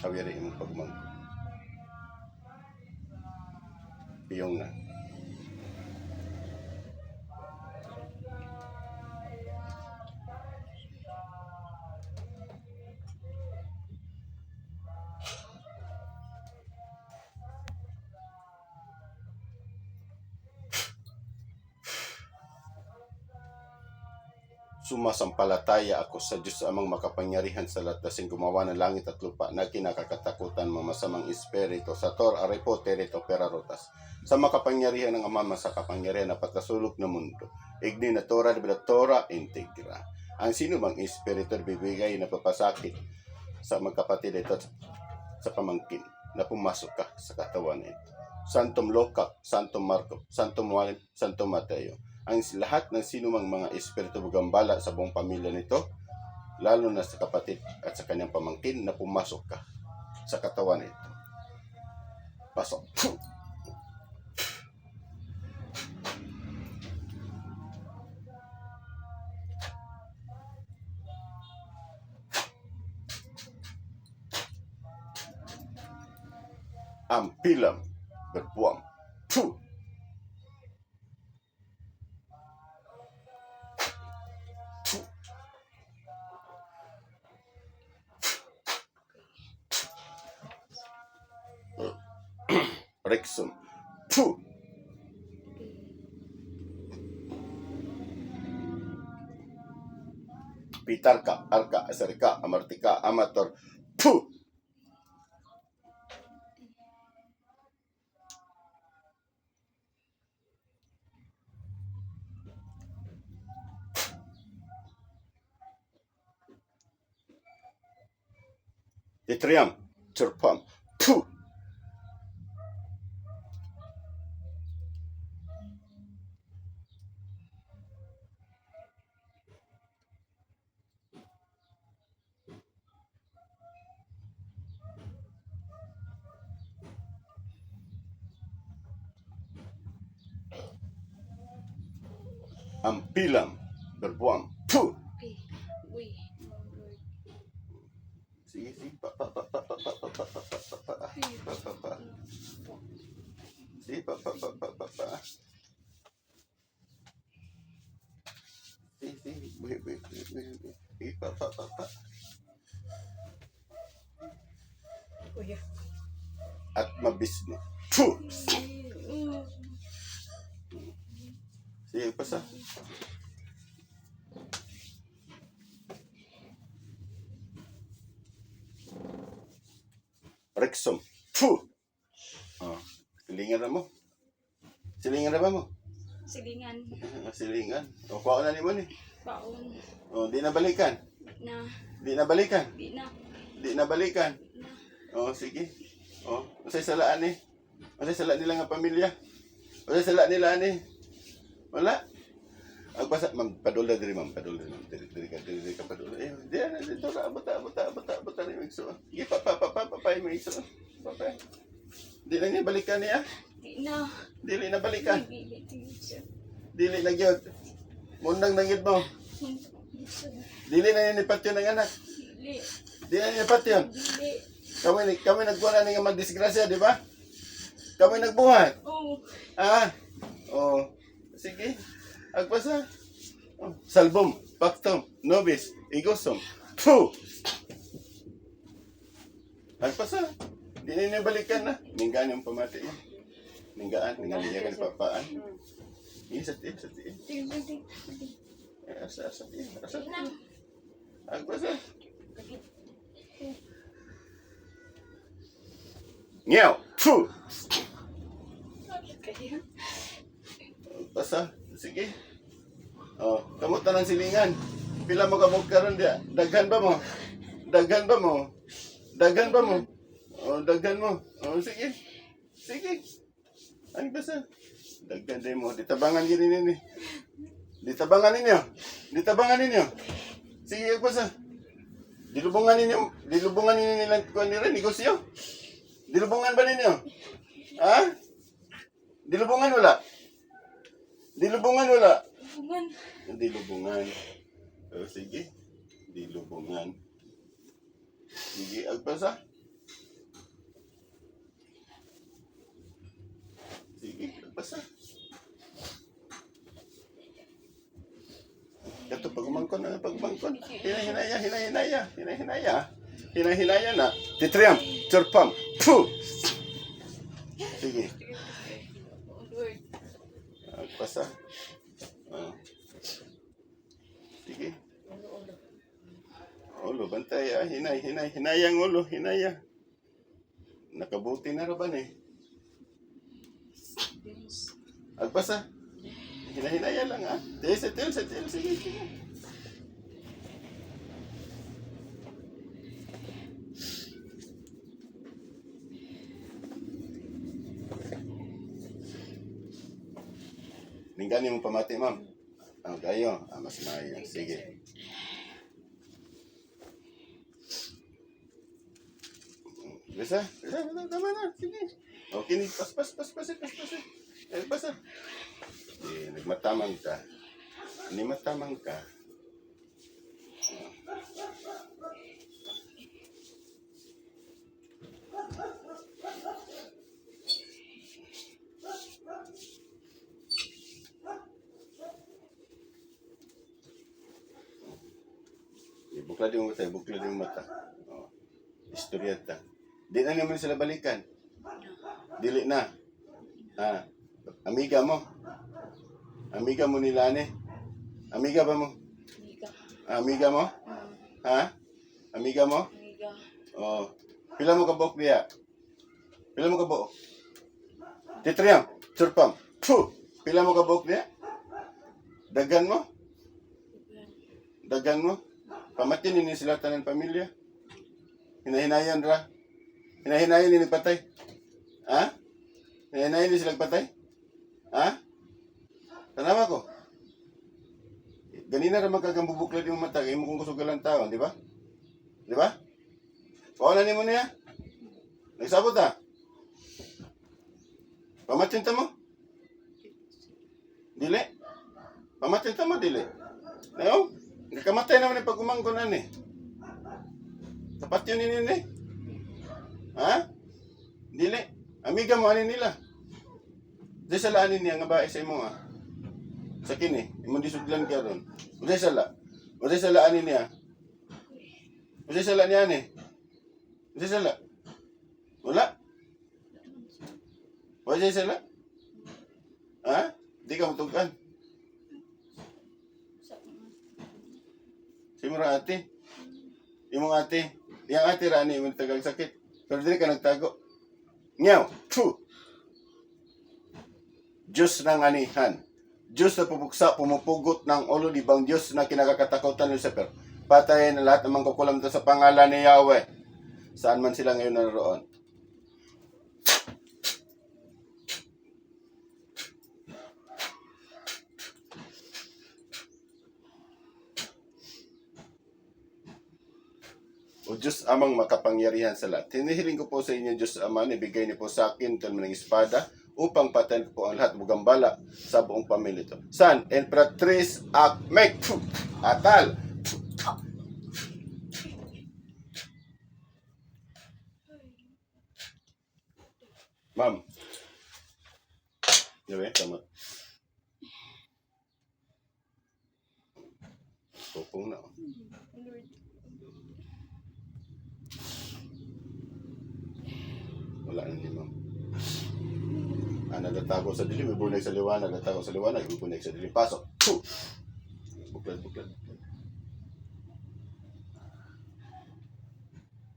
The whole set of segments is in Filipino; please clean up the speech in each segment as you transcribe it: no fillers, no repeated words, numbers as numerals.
Kawiri imong pagmangko. Piyong na. Sumasampalataya ako sa Diyos amang makapangyarihan sa lahat, dasing gumawa ng langit at lupa, na kinakakatakutan mga masamang espiritu, sa tor arepo terit opera rotas, sa makapangyarihan ng Ama sa kapangyarihan na patasulok na mundo, igni na tora de tora integra. Ang sino mang espiritu bibigay na papasakit sa magkapatid ito sa pamangkin na pumasok ka sa katawan nito. Santom Loka, Santom Marco, Santom Juan, Santom Mateo. Ang lahat ng sinumang mga espiritu bugambala sa buong pamilya nito, lalo na sa kapatid at sa kanyang pamangkin na pumasok ka sa katawan nito. Pasok. Ampilam berbuang. Puh. Rexum. Puh. Pitarka, Arka, Asarika, Amartika, Amator. Puh. Itriam, Turpam. Puh. Ampilam berbuang. Puh. Sige, sige. Pa. Sige, pa. Sige. Wait. Pa. At mabisno. Puh. Sige, pasa. Rexum. Puh. Oh, silingan na mo. Silingan na ba mo? Silingan. Silingan. O, kuha na ni mo ni. Baon. O, di na balikan. Na. Di na balikan. Di na. Di na balikan. Na. O, sige. O, masay salaan ni. Masay salaan nila nga pamilya. Masay salaan nila ni. Wala. Agpasa, ma'am, padula diri, ma'am. Padula diri. Diri ka padula. Eh, dito na, bata ni Migso. Sige, papay Migso. Papay. Di na niya balikan niya. Di na. Dili na balikan. Dili. Dili na gyud. Mundang na gyud mo. Dili na niya nipat yun ang anak. Dili. Di na niya nipat yun. Dili. Kami nagbuhat na nga magdisgrasya, di ba? Kami nagbuhat. Oo. Oh. Sige. Agpasa. Oh. Salbum, Pactum, Nobis, Igosum. Puh! Agpasa. Di na niya balikan na. Ninggaan yung pamati mo. Ninggaan niya ka papaan. Sa tiyan. Asa tiyan. Agpasa. Nyaw! Puh! Agpasa. Sige. Oh, kamuta ng silingan. Pila mo kamog karon dia? Daghan ba mo? Oh, daghan mo. Oh, sige. Ay, basta. Daghan din mo. Ditabangan gini nini. Ditabangan ninyo. Sige, basta. Dilubungan ninyo nilang kuan nila negosyo. Dilubungan ba ninyo? Ha? Dilubungan wala. Dilubungan. Oh, sige. Dilubungan. Sige, agpasa. Basta. Ito, pagmangkon na, pagmangkon. Hinay-hinaya. Hinay-hinaya na. Titriam, turpam. Puh! Sige. Oh, Lord. Basta. Sige. Ulo, bantay ah. Hinayang ulo, hinaya. Nakabuti na raban eh. Yes. Agpasa. Hinahinaya lang ah. Sige. Linggani mo pamati, ma'am. Gayo. Mas maayo. Sige. Bisa? Tama na. Sige. Okay, pas. Pas. Nagmatamang ka. Hindi matamang ka. Buklad yung mata. Oh. Istoryata. Di na naman sila balikan. Dili na. Amiga mo. Amiga mo nila ni. Amiga ba mo? Amiga. Amiga mo? Ha? Amiga mo? Amiga. Oh. Pila mo ka buok niya? Pila mo ka buok? Titriam, surpam. Puh! Pila mo ka buok niya? Dagan mo? Dagan mo? Pamatin ni sila tanan pamilya. Hinahinayan ra. Hinahinayan ni patay. Ha? Hinahinayan ni sila patay? Ha? Tanawa ko. Ganina ra magkagambubuklad yung mata kay mo kung kusugalan tao, di ba? Di ba? Paula ni mo niya? Nagsabot ta? Pamatin ta mo? Dili? Pamatin ta mo, dili? Nayo? Nagkamatay naman yung pag-umanggunan eh. Tapat yun ni. Ha? Dili? Amiga mo, anin nila? Di salaan niya nga ba isa mo ha? Sakin eh. Imong disudlan ka ron. Usay salaan niya. Usay salaan niya eh. Usay sala. Wala? Usay sala? Ha? Di ka matugan. Simura ate. Imong ate. Yang ate rani imong tagang sakit. Pero dili ka nagtago. Nyaw. Puh! Diyos ng anihan. Diyos na pupuksa, pumupugot ng ulo, libang Diyos na kinakatakutan ni Lucifer. Patayin na lahat ng mga kukulam sa pangalan ni Yahweh. Saan man sila ngayon naroon. O Diyos amang makapangyarihan sa lahat. Hinihiling ko po sa inyo, Diyos Ama, ibigay niyo po sa akin talman ng espada upang patayin ko po ang lahat bugambala sa buong pamilya ito. San, Empress Akmek, Atal. Ma'am. Yawe, tama. Kupong na. Lord. Wala na ni ma'am. Nagatago sa dilim, ibunay sa liwanag, nagatago sa liwanag, ibunay sa dilim. Pasok! Puh! Buklad.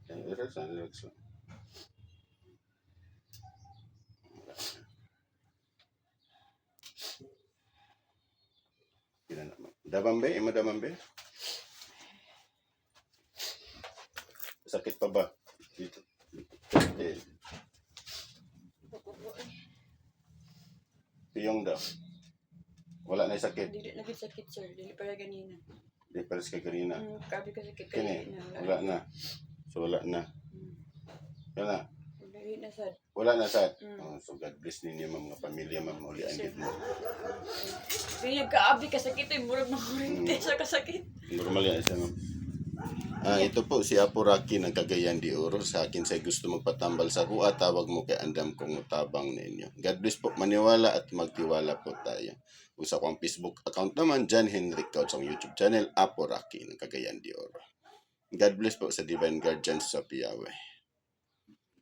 Relax lang. Damambe? Ima damambe? Sakit pa ba? Dito. Okay. Piyong daw. Wala na yung sakit. Dili na sakit, sir. Dili para ganina. Di pares ka kanina. Kabi ka sakit. Kini, wala na. So wala na. Wala. Dili na, sad. Wala na sad. So God bless ninyo mga pamilya, mga uli ang gid mo. Kaya kaabi ka sakit, murag makurinti sa kasakit. Normal yan isa ma'am. Ito po si Apo Rocky ng Cagayan de Oro. Sa akin say gusto magpatambal sa kuha, tawag mo kay andam kong utabang ninyo. God bless po, maniwala at magtiwala po tayo. Usa ko ang Facebook account naman, John Henrik Taud, sa YouTube channel, Apo Rocky ng Cagayan de Oro. God bless po sa Divine Guardians sa Piyawe.